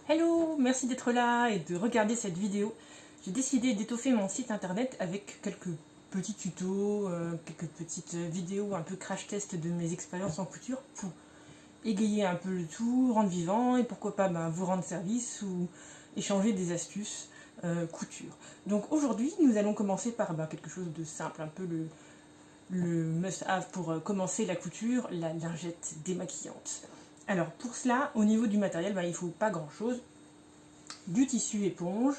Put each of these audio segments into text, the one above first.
Hello, merci d'être là et de regarder cette vidéo. J'ai décidé d'étoffer mon site internet avec quelques petits tutos, quelques petites vidéos un peu crash test de mes expériences en couture pour égayer un peu le tout, rendre vivant et pourquoi pas vous rendre service ou échanger des astuces couture. Donc aujourd'hui, nous allons commencer par quelque chose de simple, un peu le must-have pour commencer la couture, la lingette démaquillante. Alors pour cela, au niveau du matériel, il ne faut pas grand chose. Du tissu éponge,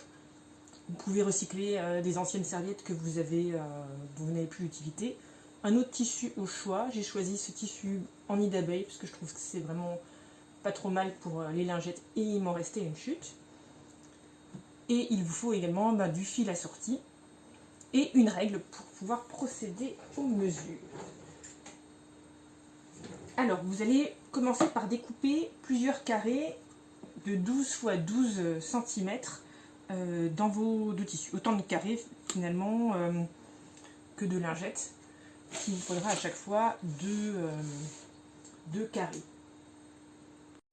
vous pouvez recycler des anciennes serviettes que vous n'avez plus utilisées. Un autre tissu au choix, j'ai choisi ce tissu en nid d'abeille parce que je trouve que c'est vraiment pas trop mal pour les lingettes et il m'en restait une chute. Et il vous faut également du fil assorti et une règle pour pouvoir procéder aux mesures. Alors, vous allez commencer par découper plusieurs carrés de 12 x 12 cm dans vos deux tissus. Autant de carrés finalement que de lingettes. Il vous faudra à chaque fois deux carrés.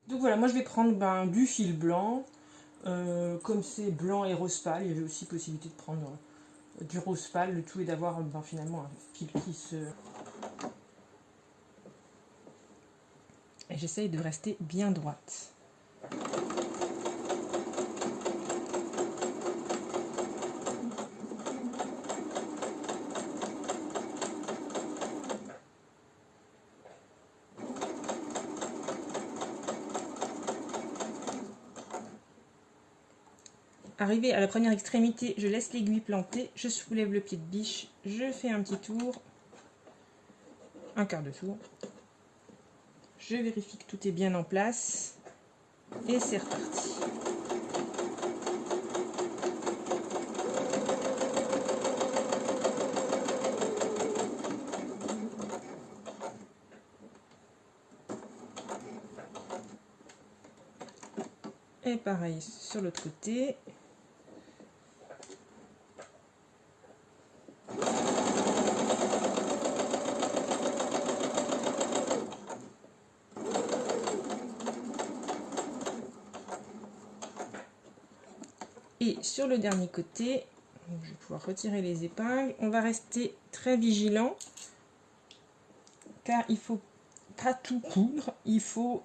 Donc voilà, moi je vais prendre du fil blanc. Comme c'est blanc et rose pâle, il y avait aussi possibilité de prendre du rose pâle. Le tout est d'avoir finalement un fil qui se... Et j'essaye de rester bien droite. Arrivé à la première extrémité, je laisse l'aiguille plantée, je soulève le pied de biche, je fais un petit tour, un quart de tour. Je vérifie que tout est bien en place et c'est reparti. Et pareil sur l'autre côté. Et sur le dernier côté, je vais pouvoir retirer les épingles. On va rester très vigilant car il faut pas tout coudre, il faut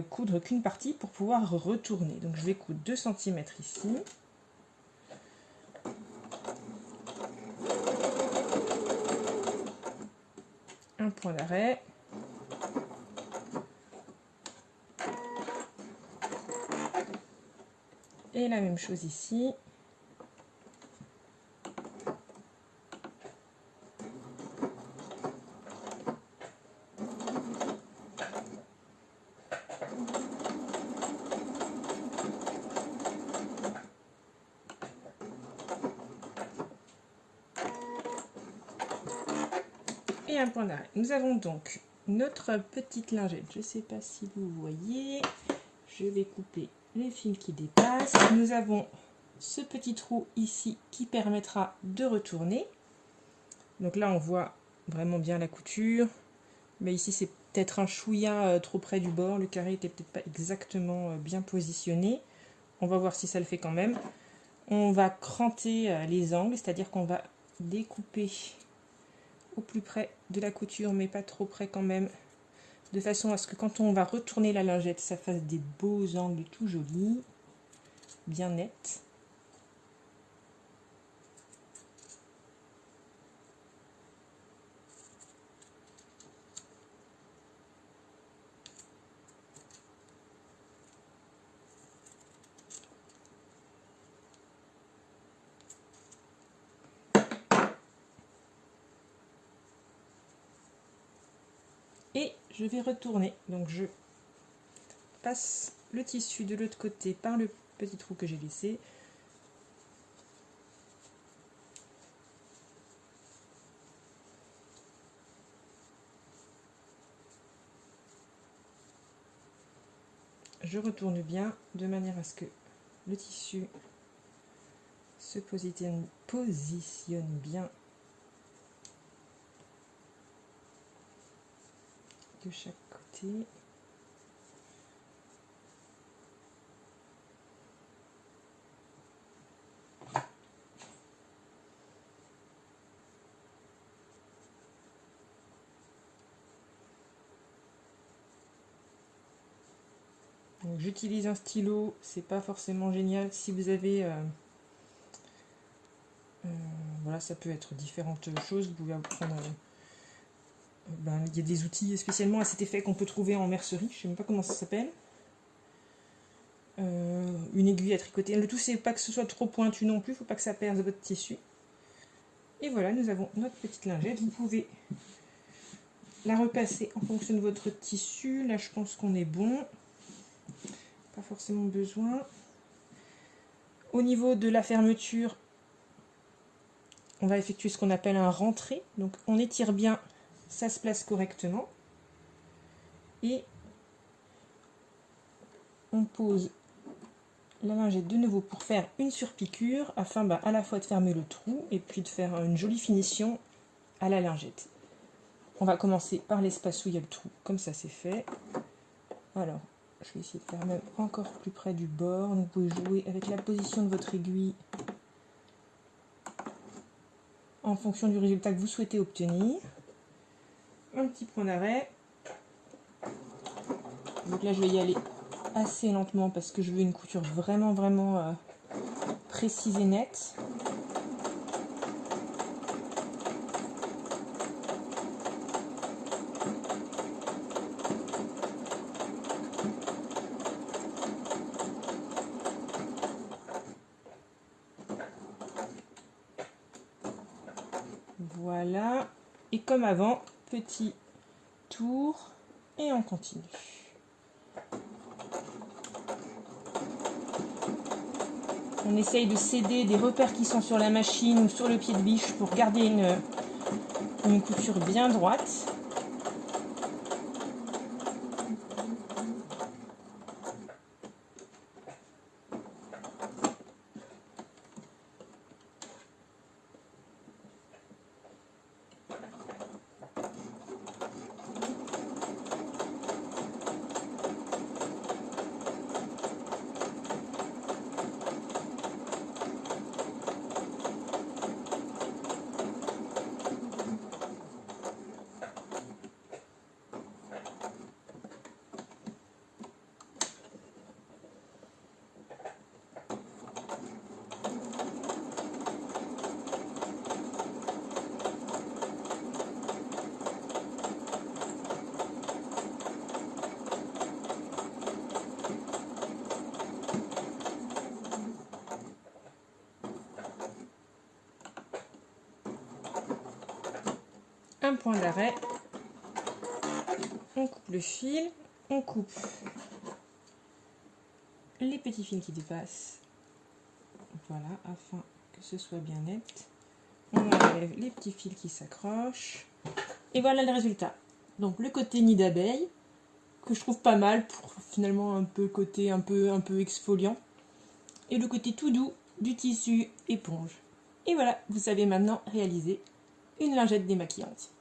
coudre qu'une partie pour pouvoir retourner. Donc je vais coudre 2 cm ici. Un point d'arrêt. Et la même chose ici. Et un point d'arrêt. Nous avons donc notre petite lingette. Je ne sais pas si vous voyez. Je vais couper les fils qui dépassent. Nous avons ce petit trou ici qui permettra de retourner. Donc là, on voit vraiment bien la couture. Mais ici, c'est peut-être un chouïa trop près du bord. Le carré était peut-être pas exactement bien positionné. On va voir si ça le fait quand même. On va cranter les angles, c'est-à-dire qu'on va découper au plus près de la couture, mais pas trop près quand même, de façon à ce que quand on va retourner la lingette, ça fasse des beaux angles tout jolis, bien nets. Et je vais retourner, donc je passe le tissu de l'autre côté par le petit trou que j'ai laissé. Je retourne bien de manière à ce que le tissu se positionne bien de chaque côté. J'utilise un stylo, c'est pas forcément génial. Si vous avez... voilà, ça peut être différentes choses. Vous pouvez prendre... il y a des outils spécialement à cet effet qu'on peut trouver en mercerie. Je sais même pas comment ça s'appelle. Une aiguille à tricoter. Le tout, c'est pas que ce soit trop pointu non plus. Il ne faut pas que ça perce votre tissu. Et voilà, nous avons notre petite lingette. Vous pouvez la repasser en fonction de votre tissu. Là, je pense qu'on est bon. Pas forcément besoin. Au niveau de la fermeture, on va effectuer ce qu'on appelle un rentré. Donc, on étire bien, ça se place correctement. Et on pose la lingette de nouveau pour faire une surpiqûre afin à la fois de fermer le trou et puis de faire une jolie finition à la lingette. On va commencer par l'espace où il y a le trou, comme ça c'est fait. Alors, je vais essayer de faire même encore plus près du bord. Vous pouvez jouer avec la position de votre aiguille en fonction du résultat que vous souhaitez obtenir. Un petit point d'arrêt. Donc là je vais y aller assez lentement parce que je veux une couture vraiment précise et nette. Voilà, et comme avant, petit tour et on continue. On essaye de céder des repères qui sont sur la machine ou sur le pied de biche pour garder une couture bien droite. Un point d'arrêt, on coupe le fil, on coupe les petits fils qui dépassent, voilà, afin que ce soit bien net. On enlève les petits fils qui s'accrochent, et voilà le résultat. Donc le côté nid d'abeille, que je trouve pas mal pour finalement un peu côté un peu exfoliant, et le côté tout doux du tissu éponge. Et voilà, vous savez maintenant réaliser une lingette démaquillante.